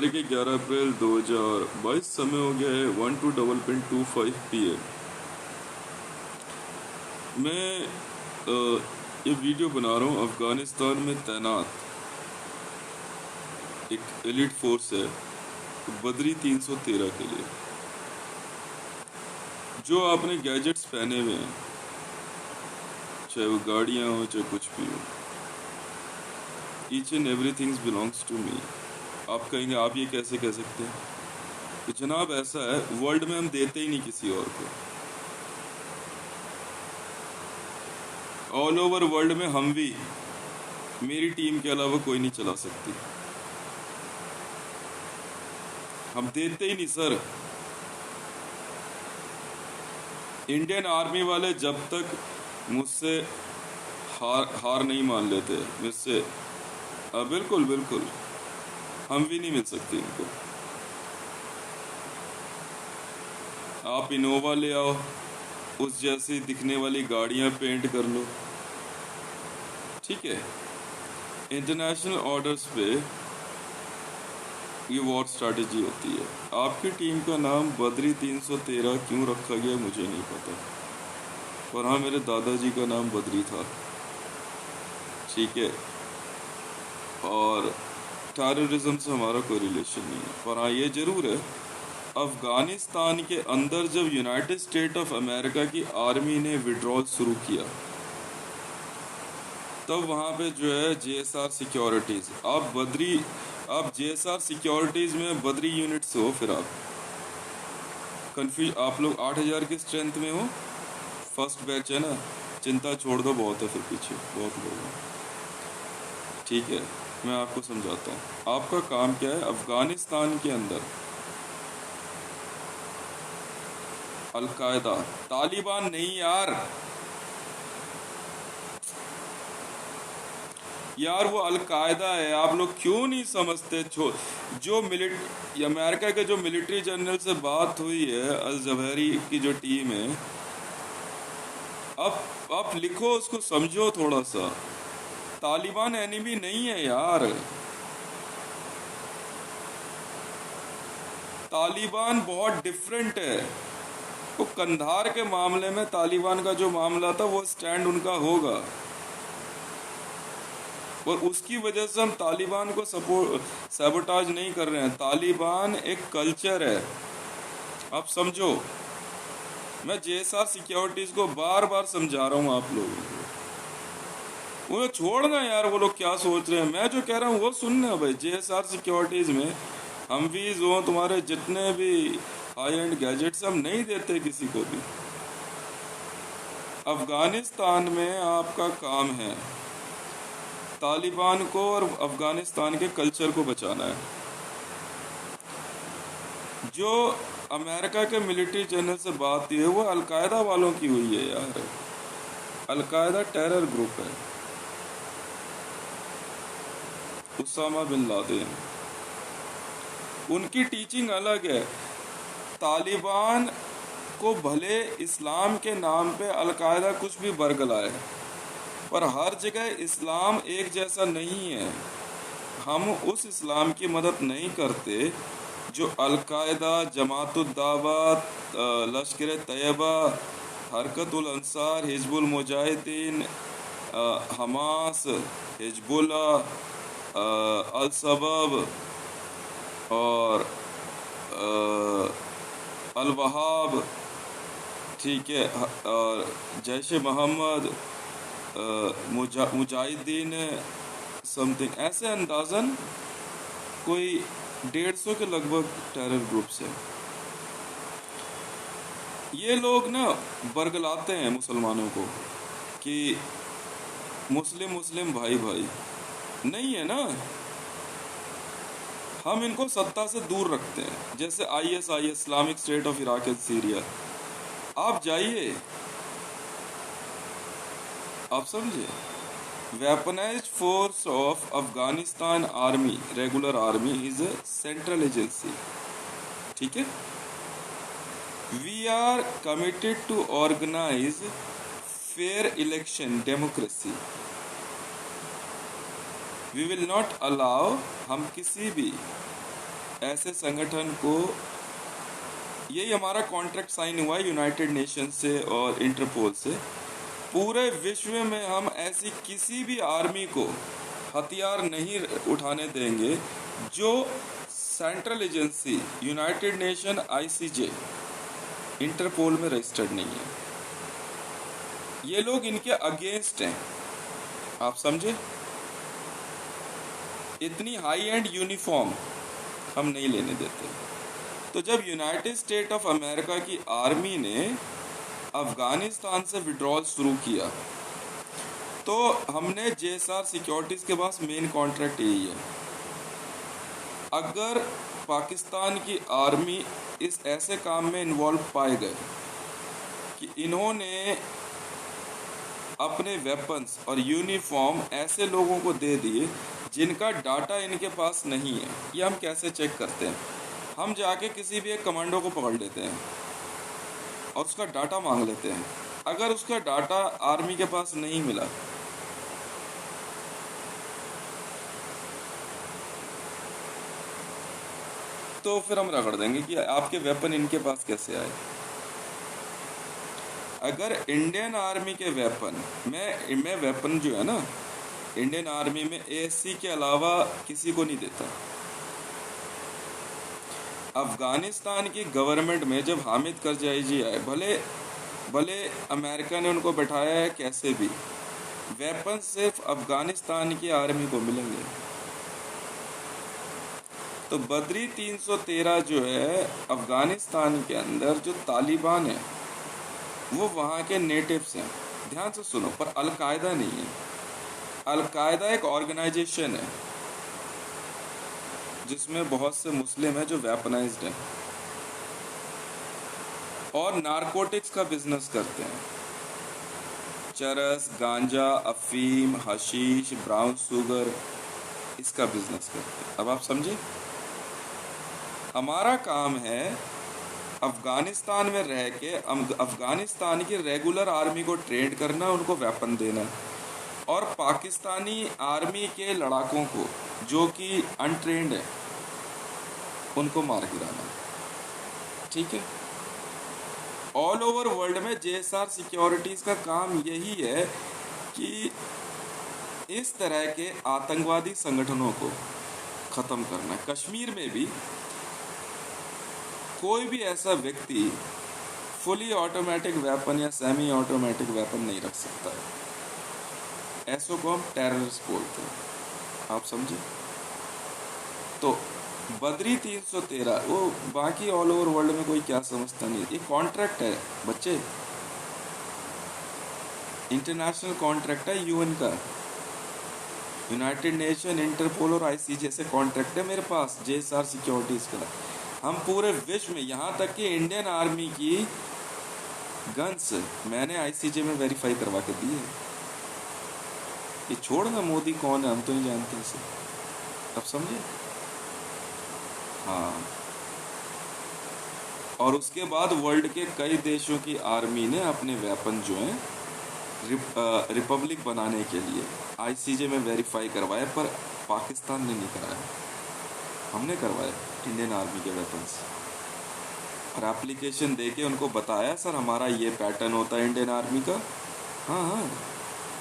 तारीख है 11 अप्रैल 2022। समय हो गया है 12:25 PM। मैं ये वीडियो बना रहा हूँ। अफ़गानिस्तान में तैनात एक एलिट फोर्स है बदरी 313 के लिए। जो आपने गैजेट्स पहने हुए हैं, चाहे वो गाड़ियाँ हो चाहे कुछ भी हो, each and everything belongs to me. आप कहेंगे आप ये कैसे कह सकते हैं? तो जनाब ऐसा है, वर्ल्ड में हम देते ही नहीं किसी और को। ऑल ओवर वर्ल्ड में हम भी, मेरी टीम के अलावा कोई नहीं चला सकती। हम देते ही नहीं सर। इंडियन आर्मी वाले जब तक मुझसे हार नहीं मान लेते मुझसे, बिल्कुल बिल्कुल हम भी नहीं मिल सकते इनको। आप इनोवा ले आओ, उस जैसी दिखने वाली गाड़ियां पेंट कर लो, ठीक है। इंटरनेशनल ऑर्डर्स पे ये वॉर स्ट्रैटेजी होती है। आपकी टीम का नाम बदरी 313 क्यों रखा गया मुझे नहीं पता, पर हाँ मेरे दादाजी का नाम बदरी था, ठीक है। और टेररिज्म से हमारा कोई रिलेशन नहीं है, पर हाँ ये ज़रूर है, अफ़गानिस्तान के अंदर जब यूनाइटेड स्टेट ऑफ अमेरिका की आर्मी ने विड्रॉल शुरू किया, तब वहाँ पे जो है JSR सिक्योरिटीज़, आप JSR सिक्योरिटीज़ में बदरी यूनिट से हो, फिर आप कंफ्यूज, आप लोग 8000 की स्ट्रेंथ में हो, फर्स्ट बैच है ना, चिंता छोड़ दो, बहुत है फिर पीछे, बहुत लोग हैं, ठीक है। मैं आपको समझाता हूँ आपका काम क्या है। अफ़गानिस्तान के अंदर अलकायदा, तालिबान नहीं यार वो अलकायदा है। आप लोग क्यों नहीं समझते? जो अमेरिका के जो मिलिट्री जनरल से बात हुई है, अल जवाहिरी की जो टीम है, अब आप लिखो, उसको समझो थोड़ा सा। तालिबान एनिमी नहीं है यार, तालिबान बहुत डिफरेंट है। वो कंधार के मामले में तालिबान का जो मामला था, वो स्टैंड उनका होगा, और उसकी वजह से हम तालिबान को सैबोटाज नहीं कर रहे हैं। तालिबान एक कल्चर है, आप समझो। मैं JSR सिक्योरिटीज को बार बार समझा रहा हूँ आप लोगों को, वो छोड़ना यार, वो लोग क्या सोच रहे हैं। मैं जो कह रहा हूँ वो सुनना भाई। JSR सिक्योरिटीज में हम भी जो तुम्हारे जितने भी हाई एंड गैजेट्स, हम नहीं देते किसी को भी। अफगानिस्तान में आपका काम है तालिबान को और अफगानिस्तान के कल्चर को बचाना है। जो अमेरिका के मिलिट्री जनरल से बात हुई है, वो अलकायदा वालों की हुई है यार। अलकायदा टेरर ग्रुप है, उसामा बिन लादेन, उनकी टीचिंग अलग है। तालिबान को भले इस्लाम के नाम पे अलकायदा कुछ भी बरगलाए, पर हर जगह इस्लाम एक जैसा नहीं है। हम उस इस्लाम की मदद नहीं करते जो अलकायदा, जमातुद्दावत, लश्कर तैयबा, हरकतुल अंसार, हिजबुल मुजाहिदीन, हमास, हिजबुल्ला, अल सबब और अल वहाब, ठीक है, और जैश मोहम्मद, मुजाहिदीन समथिंग, ऐसे अंदाजन कोई 150 के लगभग टेरर ग्रुप्स हैं। ये लोग ना बरगलाते हैं मुसलमानों को कि मुस्लिम भाई भाई नहीं है ना। हम इनको सत्ता से दूर रखते हैं, जैसे ISI, Islamic State of Iraq and Syria. आप जाइए, आप समझे। Weaponised force of Afghanistan army, regular army is a central agency, ठीक है। We are committed to organise fair election democracy. We will not allow, हम किसी भी ऐसे संगठन को, यही हमारा कॉन्ट्रैक्ट साइन हुआ है यूनाइटेड नेशन से और इंटरपोल से, पूरे विश्व में हम ऐसी किसी भी आर्मी को हथियार नहीं उठाने देंगे जो central agency United Nation ICJ Interpol में रजिस्टर्ड नहीं है। ये लोग इनके अगेंस्ट हैं, आप समझे। इतनी हाई एंड यूनिफॉर्म हम नहीं लेने देते। तो जब यूनाइटेड स्टेट ऑफ अमेरिका की आर्मी ने अफगानिस्तान से विड्रॉल शुरू किया तो हमने जेएसआर सिक्योरिटीज़ के पास मेन कॉन्ट्रैक्ट यही है। अगर पाकिस्तान की आर्मी इस ऐसे काम में इन्वॉल्व पाए गए कि इन्होंने अपने वेपन्स और यूनिफॉर्म ऐसे लोगों को दे दिए जिनका डाटा इनके पास नहीं है, ये हम कैसे चेक करते हैं? हम जाके किसी भी एक कमांडो को पकड़ लेते हैं और उसका डाटा मांग लेते हैं। अगर उसका डाटा आर्मी के पास नहीं मिला तो फिर हम रगड़ देंगे कि आपके वेपन इनके पास कैसे आए। अगर इंडियन आर्मी के वेपन, मैं वेपन जो है ना इंडियन आर्मी में एएससी के अलावा किसी को नहीं देता। अफगानिस्तान की गवर्नमेंट में जब हामिद करजाई जी आए, भले अमेरिका ने उनको बैठाया है कैसे भी, वेपन सिर्फ अफगानिस्तान की आर्मी को मिलेंगे। तो बद्री 313 जो है अफगानिस्तान के अंदर जो तालिबान है वो वहाँ के नेटिव्स हैं। ध्यान से सुनो, पर अलकायदा नहीं है। अलकायदा एक ऑर्गेनाइजेशन है जिसमें बहुत से मुस्लिम हैं जो वेपनाइज्ड हैं और नारकोटिक्स का बिजनेस करते हैं। चरस, गांजा, अफीम, हशीश, ब्राउन शुगर, इसका बिजनेस करते हैं। अब आप समझे, हमारा काम है अफगानिस्तान में रह के अफगानिस्तान की रेगुलर आर्मी को ट्रेन करना, उनको वेपन देना, और पाकिस्तानी आर्मी के लड़ाकों को जो कि अनट्रेंड है उनको मार गिराना। ठीक है, ऑल ओवर वर्ल्ड में जेएसआर सिक्योरिटीज़ का काम यही है कि इस तरह के आतंकवादी संगठनों को ख़त्म करना। कश्मीर में भी कोई भी ऐसा व्यक्ति फुली ऑटोमेटिक वेपन या सेमी ऑटोमेटिक वेपन नहीं रख सकता है। ऐसों को हम टेररिस्ट बोलते हैं, आप समझे। तो बद्री 313 वो बाकी ऑल ओवर वर्ल्ड में कोई क्या समझता नहीं। ये कॉन्ट्रैक्ट है बच्चे, इंटरनेशनल कॉन्ट्रैक्ट है यूएन का, यूनाइटेड नेशन, इंटरपोल और आईसीजे से कॉन्ट्रैक्ट है मेरे पास जेएसआर सिक्योरिटीज़ का। हम पूरे विश्व में, यहाँ तक कि इंडियन आर्मी की गन्स मैंने आईसीजे में वेरीफाई करवा के दी है। ये छोड़ ना मोदी कौन है, हम तो नहीं जानते इसे। अब समझे। हाँ, और उसके बाद वर्ल्ड के कई देशों की आर्मी ने अपने वेपन जो हैं रिपब्लिक बनाने के लिए आईसीजे में वेरीफाई करवाए, पर पाकिस्तान ने नहीं कराया, हमने करवाया इंडियन आर्मी के वेपन्स। और एप्लीकेशन देके उनको बताया सर हमारा ये पैटर्न होता है इंडियन आर्मी का। हाँ हाँ,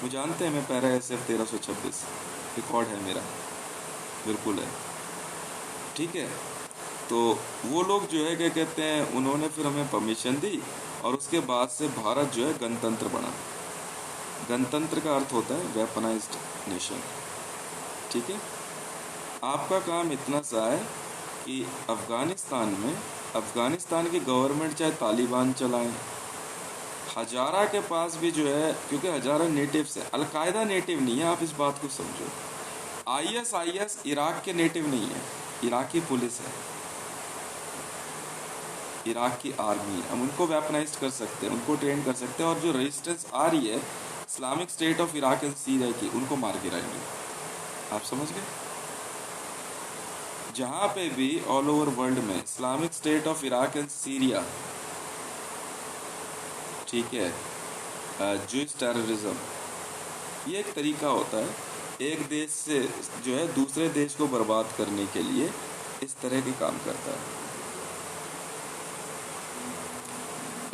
वो जानते हैं, मैं पैरा SF 1326 रिकॉर्ड है मेरा, बिल्कुल है। ठीक है, तो वो लोग जो है क्या कहते हैं, उन्होंने फिर हमें परमिशन दी और उसके बाद से भारत जो है गणतंत्र बना। गणतंत्र का अर्थ होता है वेपनाइज्ड नेशन। ठीक है, आपका काम इतना सा है कि अफ़गानिस्तान में अफ़गानिस्तान की गवर्नमेंट चाहे तालिबान चलाएं, हजारा के पास भी जो है, क्योंकि हजारा नेटिव्स है, अलकायदा नेटिव नहीं है, आप इस बात को समझो। ISIS इराक के नेटिव नहीं है, इराकी पुलिस है, इराक की आर्मी है। हम उनको वेपनाइज कर सकते हैं, उनको ट्रेन कर सकते हैं, और जो रेजिस्टेंस आ रही है Islamic State of Iraq and Syria की, उनको मार गिराएंगे। आप समझ गए। जहाँ पे भी ऑल ओवर वर्ल्ड में Islamic State of Iraq and Syria, ठीक है, जूइश टेररिज्म, ये एक तरीका होता है एक देश से जो है दूसरे देश को बर्बाद करने के लिए इस तरह के काम करता है।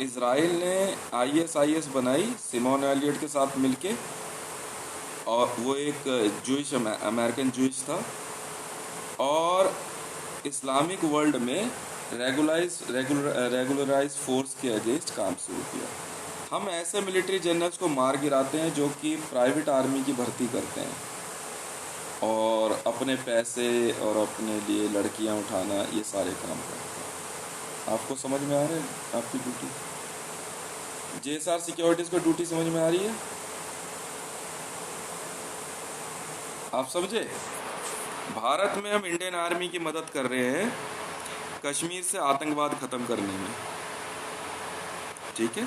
इजराइल ने ISIS बनाई सिमोन एलियट के साथ मिलके, और वो एक जूइश अमेरिकन जूइश था, और इस्लामिक वर्ल्ड में रेगुलराइज फोर्स के अगेंस्ट काम शुरू किया। हम ऐसे मिलिट्री जनरल्स को मार गिराते हैं जो कि प्राइवेट आर्मी की भर्ती करते हैं और अपने पैसे और अपने लिए लड़कियां उठाना, ये सारे काम करते हैं। आपको समझ में आ रहा है आपकी ड्यूटी? JSR सिक्योरिटीज़ को ड्यूटी समझ में आ रही है? आप समझे? भारत में हम इंडियन आर्मी की मदद कर रहे हैं कश्मीर से आतंकवाद ख़त्म करने में, ठीक है?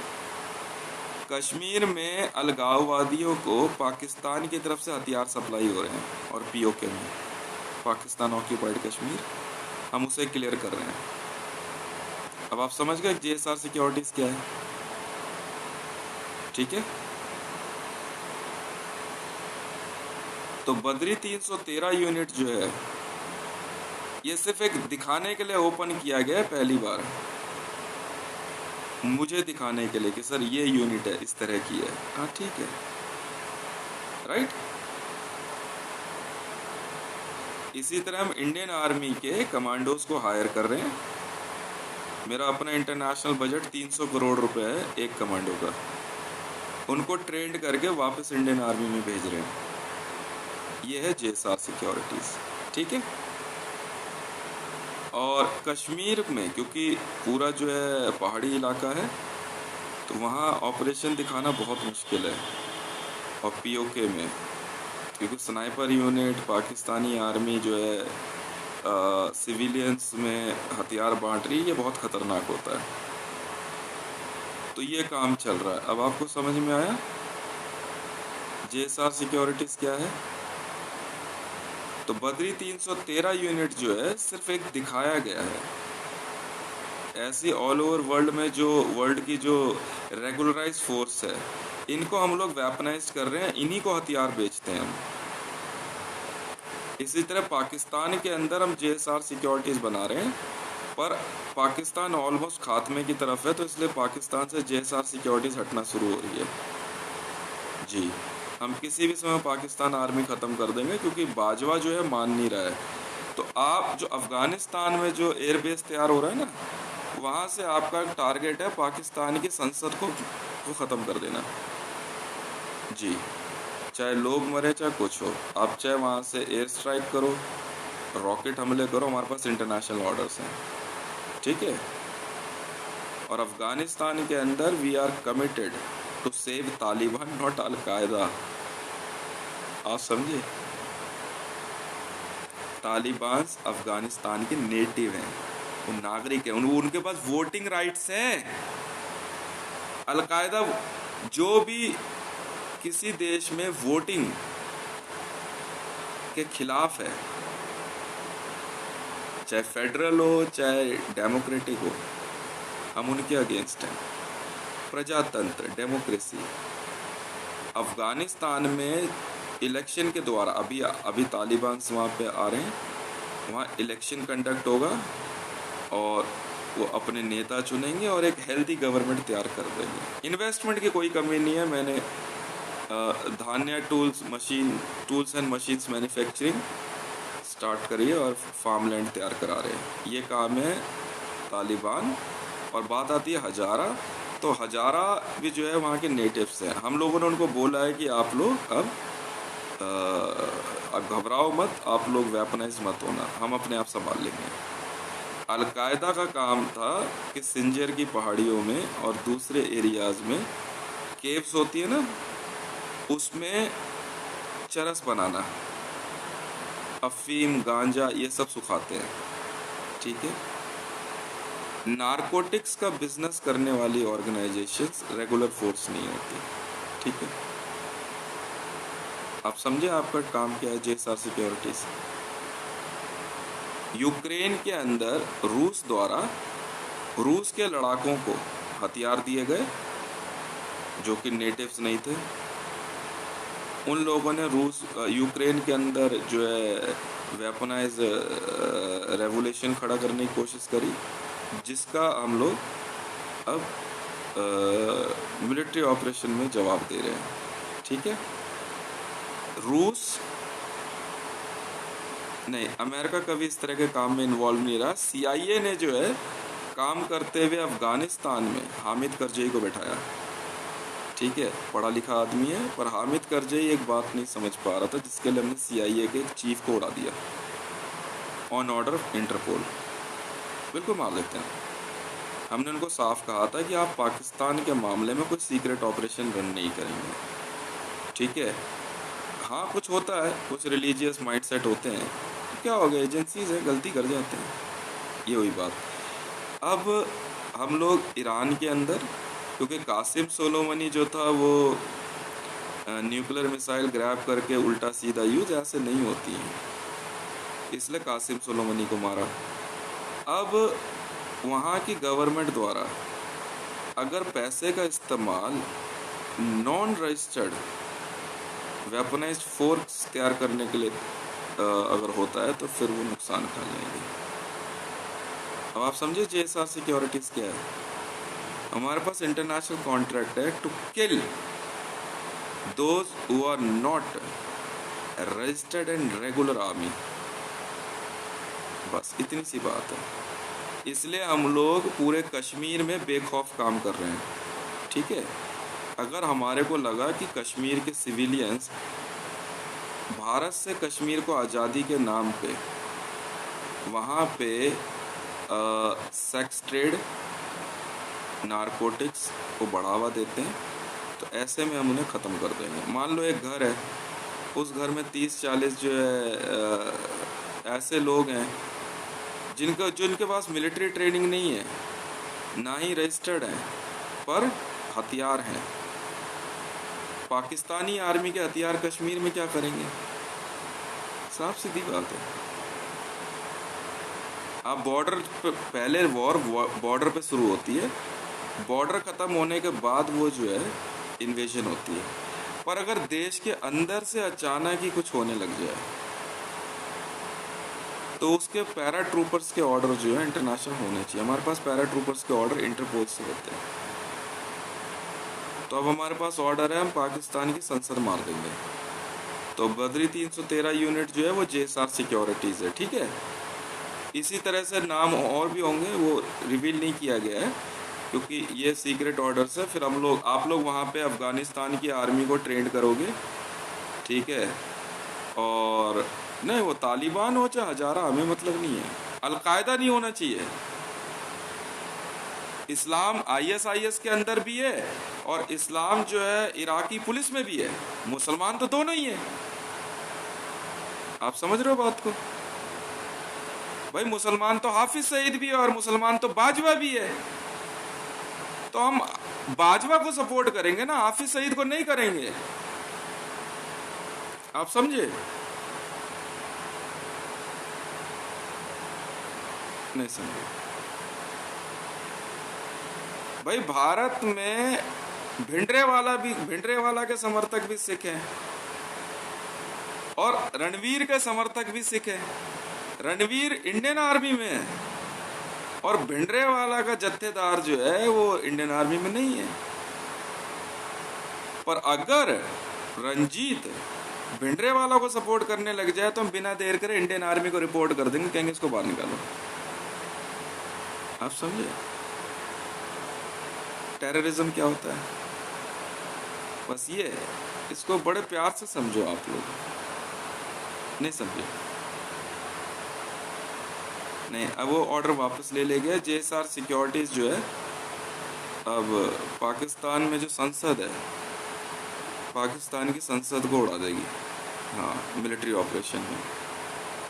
कश्मीर में अलगाववादियों को पाकिस्तान की तरफ से हथियार सप्लाई हो रहे हैं, और POK में पाकिस्तान ऑक्यूपाइड कश्मीर, हम उसे क्लियर कर रहे हैं। अब आप समझ गए JSR सिक्योरिटीज़ क्या है, ठीक है? तो बद्री 313 यूनिट जो है, ये सिर्फ एक दिखाने के लिए ओपन किया गया है पहली बार, मुझे दिखाने के लिए कि सर ये यूनिट है, इस तरह की है। हाँ ठीक है, राइट। इसी तरह हम इंडियन आर्मी के कमांडोज को हायर कर रहे हैं। मेरा अपना इंटरनेशनल बजट 300 करोड़ रुपए है एक कमांडो का। उनको ट्रेंड करके वापस इंडियन आर्मी में भेज रहे हैं। ये है JSR सिक्योरिटीज़, ठीक है। और कश्मीर में क्योंकि पूरा जो है पहाड़ी इलाका है, तो वहाँ ऑपरेशन दिखाना बहुत मुश्किल है। और POK में क्योंकि स्नाइपर यूनिट, पाकिस्तानी आर्मी जो है सिविलियंस में हथियार बांट रही है, ये बहुत ख़तरनाक होता है। तो ये काम चल रहा है। अब आपको समझ में आया JSR सिक्योरिटीज़ क्या है? तो बद्री 313 यूनिट जो है सिर्फ एक दिखाया गया है। ऐसी ऑल ओवर वर्ल्ड में जो वर्ल्ड की जो रेगुलराइज फोर्स है, इनको हम लोग वेपनाइज कर रहे हैं, इन्हीं को हथियार बेचते हैं हम। इसी तरह पाकिस्तान के अंदर हम JSR सिक्योरिटीज़ बना रहे हैं, पर पाकिस्तान ऑलमोस्ट खात्मे की तरफ है, तो इसलिए पाकिस्तान से JSR सिक्योरिटीज़ हटना शुरू हो रही है। जी, हम किसी भी समय पाकिस्तान आर्मी ख़त्म कर देंगे, क्योंकि बाजवा जो है मान नहीं रहा है। तो आप जो अफ़गानिस्तान में जो एयरबेस तैयार हो रहा है ना, वहाँ से आपका टारगेट है पाकिस्तान की संसद को ख़त्म कर देना। जी, चाहे लोग मरे चाहे कुछ हो, आप चाहे वहाँ से एयर स्ट्राइक करो, रॉकेट हमले करो, हमारे पास इंटरनेशनल ऑर्डर्स हैं, ठीक है। और अफ़गानिस्तान के अंदर we are committed to save Taliban, not al Qaeda. आप समझे? तालिबान अफ़गानिस्तान के नेटिव हैं, वो नागरिक हैं, उनके पास वोटिंग राइट्स हैं। अल-कायदा जो भी किसी देश में वोटिंग के खिलाफ है, चाहे फेडरल हो चाहे डेमोक्रेटिक हो, हम उनके अगेंस्ट हैं। प्रजातंत्र, डेमोक्रेसी। अफ़गानिस्तान में इलेक्शन के द्वारा अभी तालिबान वहाँ पे आ रहे हैं, वहाँ इलेक्शन कंडक्ट होगा और वो अपने नेता चुनेंगे और एक हेल्दी गवर्नमेंट तैयार कर देंगे। इन्वेस्टमेंट की कोई कमी नहीं है। मैंने Dhanya tools and machines manufacturing start करी है और फार्मलैंड तैयार करा रहे हैं। ये काम है तालिबान। और बात आती है हजारा, तो हजारा भी जो है वहाँ के नेटिव्स हैं। हम लोगों ने उनको बोला है कि आप लोग अब घबराओ मत, आप लोग वेपनाइज मत होना, हम अपने आप संभाल लेंगे। अल-कायदा का काम था कि सिंजर की पहाड़ियों में और दूसरे एरियाज़ में केव्स होती है ना, उसमें चरस बनाना, अफीम, गांजा, ये सब सुखाते हैं, ठीक है। नारकोटिक्स का बिजनेस करने वाली ऑर्गेनाइजेशंस रेगुलर फोर्स नहीं होती, ठीक है। आप समझे आपका काम क्या है JSR सिक्योरिटीज। यूक्रेन के अंदर रूस द्वारा रूस के लड़ाकों को हथियार दिए गए जो कि नेटिव्स नहीं थे। उन लोगों ने यूक्रेन के अंदर जो है वेपनाइज रेवोल्यूशन खड़ा करने की कोशिश करी, जिसका हम लोग अब मिलिट्री ऑपरेशन में जवाब दे रहे हैं। ठीक है, रूस नहीं, अमेरिका कभी इस तरह के काम में इन्वॉल्व नहीं रहा। CIA ने जो है काम करते हुए अफगानिस्तान में हामिद करजई को बैठाया। ठीक है, पढ़ा लिखा आदमी है, पर हामिद करजई एक बात नहीं समझ पा रहा था, जिसके लिए हमने CIA के एक चीफ को उड़ा दिया ऑन ऑर्डर ऑफ इंटरपोल। बिल्कुल मार देते हैं। हमने उनको साफ कहा था कि आप पाकिस्तान के मामले में कुछ सीक्रेट ऑपरेशन रन नहीं करेंगे। ठीक है, हाँ कुछ होता है, कुछ रिलीजियस माइंडसेट होते हैं, क्या हो गया, एजेंसीज है, गलती कर जाते हैं, ये हुई बात। अब हम लोग ईरान के अंदर, क्योंकि कासिम सोलोमनी जो था वो न्यूक्लियर मिसाइल ग्रैब करके उल्टा सीधा यूज ऐसे नहीं होती है, इसलिए कासिम सोलोमनी को मारा। अब वहाँ की गवर्नमेंट द्वारा अगर पैसे का इस्तेमाल नॉन रजिस्टर्ड वेपनाइज्ड फोर्स तैयार करने के लिए अगर होता है तो फिर वो नुकसान खा जाएंगे। अब आप समझे JSR सिक्योरिटीज क्या है। हमारे पास इंटरनेशनल कॉन्ट्रैक्ट है to kill those who are not registered and regular army, बस इतनी सी बात है। इसलिए हम लोग पूरे कश्मीर में बेखौफ काम कर रहे हैं। ठीक है, अगर हमारे को लगा कि कश्मीर के सिविलियंस भारत से कश्मीर को आज़ादी के नाम पे वहाँ पे सेक्स ट्रेड, नारकोटिक्स को बढ़ावा देते हैं, तो ऐसे में हम उन्हें ख़त्म कर देंगे। मान लो एक घर है, उस घर में 30-40 जो है ऐसे लोग हैं जिनके पास मिलिट्री ट्रेनिंग नहीं है, ना ही रजिस्टर्ड हैं, पर हथियार हैं। पाकिस्तानी आर्मी के हथियार कश्मीर में क्या करेंगे, साफ सीधी बात है। आप बॉर्डर पे, पहले वॉर बॉर्डर पे शुरू होती है, बॉर्डर ख़त्म होने के बाद वो जो है इन्वेजन होती है। पर अगर देश के अंदर से अचानक ही कुछ होने लग जाए तो उसके पैरा ट्रूपर्स के ऑर्डर जो है इंटरनेशनल होने चाहिए। हमारे पास पैरा ट्रूपर्स के ऑर्डर इंटरपोल से होते हैं, तो अब हमारे पास ऑर्डर है, हम पाकिस्तान की संसद मार देंगे। तो बद्री 313 यूनिट जो है वो JSR सिक्योरिटीज़ है। ठीक है, इसी तरह से नाम और भी होंगे, वो रिवील नहीं किया गया है क्योंकि ये सीक्रेट ऑर्डर से फिर आप लोग वहाँ पे अफ़गानिस्तान की आर्मी को ट्रेंड करोगे। ठीक है, और नहीं वो तालिबान हो चाहे हजारा, हमें मतलब नहीं है, अलकायदा नहीं होना चाहिए। इस्लाम ISIS के अंदर भी है और इस्लाम जो है इराकी पुलिस में भी है, मुसलमान तो दोनों ही है। आप समझ रहे हो बात को भाई, मुसलमान तो हाफिज सईद भी है और मुसलमान तो बाजवा भी है, तो हम बाजवा को सपोर्ट करेंगे ना, हाफिज सईद को नहीं करेंगे। आप समझे, नहीं समझे भाई। भारत में भिंडरेवाला के समर्थक भी सिख हैं और रणवीर के समर्थक भी सिख हैं। रणवीर इंडियन आर्मी में है और भिंडरेवाला का जत्थेदार जो है वो इंडियन आर्मी में नहीं है। पर अगर रंजीत भिंडरेवाला को सपोर्ट करने लग जाए तो हम बिना देर करे इंडियन आर्मी को रिपोर्ट कर देंगे, कहेंगे इसको बाहर निकालो। आप समझे टेररिज्म क्या होता है, बस ये है। इसको बड़े प्यार से समझो, आप लोग नहीं समझे, नहीं। अब वो ऑर्डर वापस ले गया। JSR सिक्योरिटीज जो है अब पाकिस्तान में जो संसद है, पाकिस्तान की संसद को उड़ा देगी। हाँ, मिलिट्री ऑपरेशन में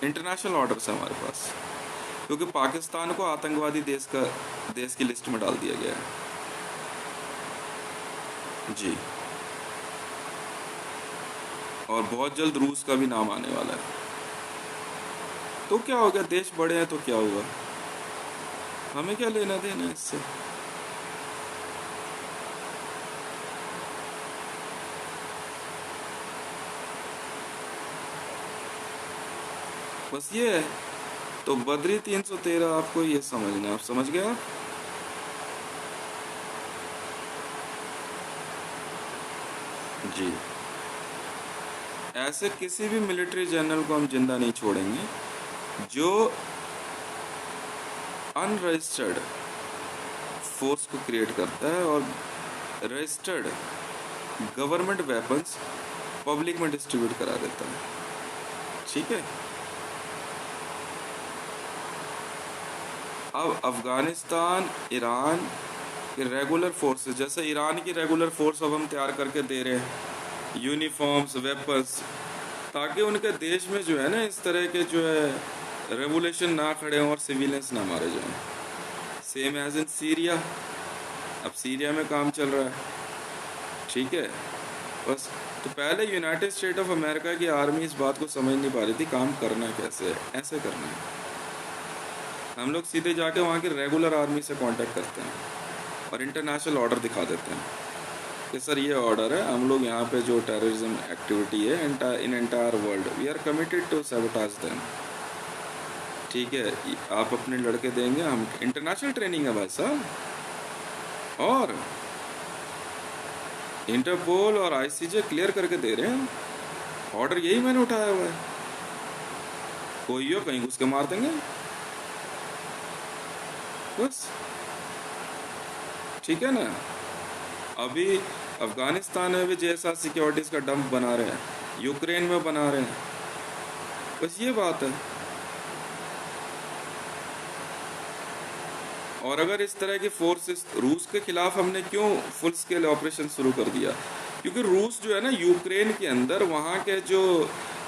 इंटरनेशनल ऑर्डर्स है हमारे पास, क्योंकि पाकिस्तान को आतंकवादी देश की लिस्ट में डाल दिया गया है जी। और बहुत जल्द रूस का भी नाम आने वाला है। तो क्या हो गया, देश बड़े हैं तो क्या हुआ, हमें क्या लेना देना इससे। बस ये है। तो बद्री 313 आपको ये समझना है, आप समझ गए आप? जी। ऐसे किसी भी मिलिट्री जनरल को हम जिंदा नहीं छोड़ेंगे जो अनरजिस्टर्ड फोर्स को क्रिएट करता है और रजिस्टर्ड गवर्नमेंट वेपन्स पब्लिक में डिस्ट्रीब्यूट करा देता है। ठीक है। अब अफगानिस्तान ईरान के रेगुलर फोर्सेस, जैसे ईरान की रेगुलर फोर्स अब हम तैयार करके दे रहे हैं, यूनिफॉर्म्स, वेपन्स, ताकि उनके देश में जो है ना इस तरह के जो है रेवोल्यूशन ना खड़े हों और सिविलियंस ना मारे जाएं। सेम एज इन सीरिया, अब सीरिया में काम चल रहा है। ठीक है। बस तो पहले यूनाइटेड स्टेट ऑफ अमेरिका की आर्मी इस बात को समझ नहीं पा रही थी काम करना कैसे है, ऐसे करना है। हम लोग सीधे जाके वहाँ की रेगुलर आर्मी से कांटेक्ट करते हैं और इंटरनेशनल ऑर्डर दिखा देते हैं कि सर ये ऑर्डर है, हम लोग यहाँ पे जो टेररिज्म एक्टिविटी है in entire world we are committed to sabotage them. ठीक है, आप अपने लड़के देंगे, हम इंटरनेशनल ट्रेनिंग है भाई साहब। और इंटरपोल और आईसीजे क्लियर करके दे रहे हैं, ऑर्डर यही मैंने उठाया हुआ है। कोई हो कहीं घुस के मार देंगे बस। ठीक है ना। अभी अफगानिस्तान में भी जैसा सिक्योरिटीज का डंप बना रहे हैं, यूक्रेन में बना रहे हैं, बस ये बात है। और अगर इस तरह की फोर्सेस, रूस के खिलाफ हमने क्यों फुल स्केल ऑपरेशन शुरू कर दिया? क्योंकि रूस जो है ना यूक्रेन के अंदर वहाँ के जो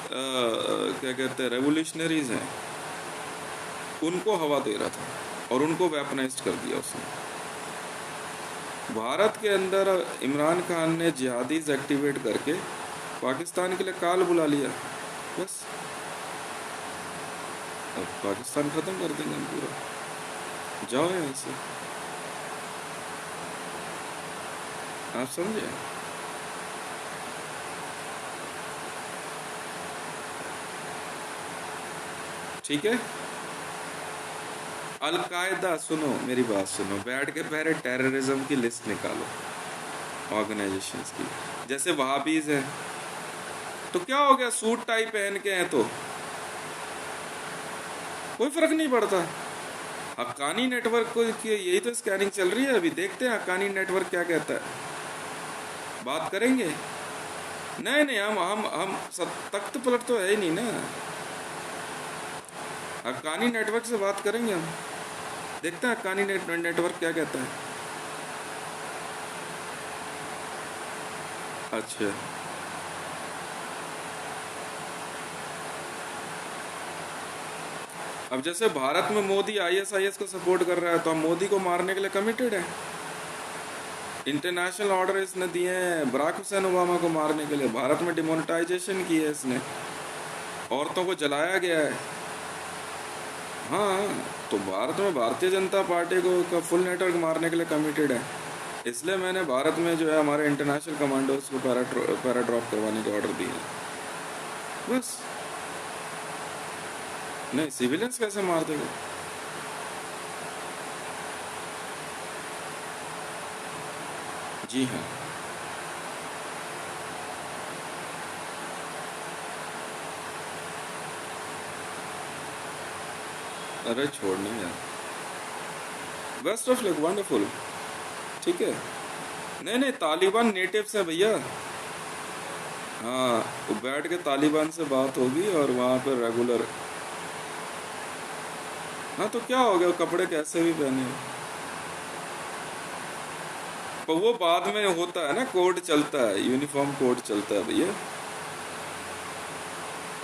क्या कहते हैं रेवोल्यूशनरीज हैं उनको हवा दे रहा था और उनको वेपनाइज्ड कर दिया उसने। भारत के अंदर इमरान खान ने जिहादीज एक्टिवेट करके पाकिस्तान के लिए काल बुला लिया, बस अब पाकिस्तान खत्म कर देंगे हम पूरा। जाओ यहाँ से, आप समझे? ठीक है। अलकायदा, सुनो मेरी बात सुनो, बैठ के पहले टेररिज्म की लिस्ट निकालो ऑर्गेनाइजेशंस की। जैसे वहाबीज हैं तो क्या हो गया, सूट टाई पहन के हैं तो कोई फर्क नहीं पड़ता। हक्कानी नेटवर्क को यही तो स्कैनिंग चल रही है अभी, देखते हैं हक्कानी नेटवर्क क्या कहता है, बात करेंगे। नहीं हम तख्त पलट तो है ही नहीं ना, हक्कानी नेटवर्क से बात करेंगे हम, देखते हैं हक्कानी नेटवर्क क्या कहता है। अच्छा, अब जैसे भारत में मोदी आईएसआईएस को सपोर्ट कर रहा है तो हम मोदी को मारने के लिए कमिटेड है। इंटरनेशनल ऑर्डर इसने दिए हैं बराक हुसैन ओबामा को मारने के लिए। भारत में डिमोनेटाइजेशन की है इसने, औरतों को जलाया गया है। हाँ, तो भारत में भारतीय जनता पार्टी को का फुल नेटवर्क मारने के लिए कमिटेड है। इसलिए मैंने भारत में जो है हमारे इंटरनेशनल कमांडोज को पैराड्रॉप करवाने के ऑर्डर दिए, बस। नहीं, सिविलियंस कैसे मार देगा? जी हाँ। अरे छोड़ना यार, बेस्ट ऑफ लक, वंडरफुल। ठीक है। नहीं तालिबान नेटिव्स है भैया। हाँ, वो बैठ के तालिबान से बात होगी और वहाँ पे रेगुलर। हाँ तो क्या हो गया, कपड़े कैसे भी पहने, पर वो बाद में होता है ना, कोड चलता है, यूनिफॉर्म कोड चलता है भैया।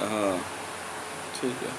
हाँ ठीक है।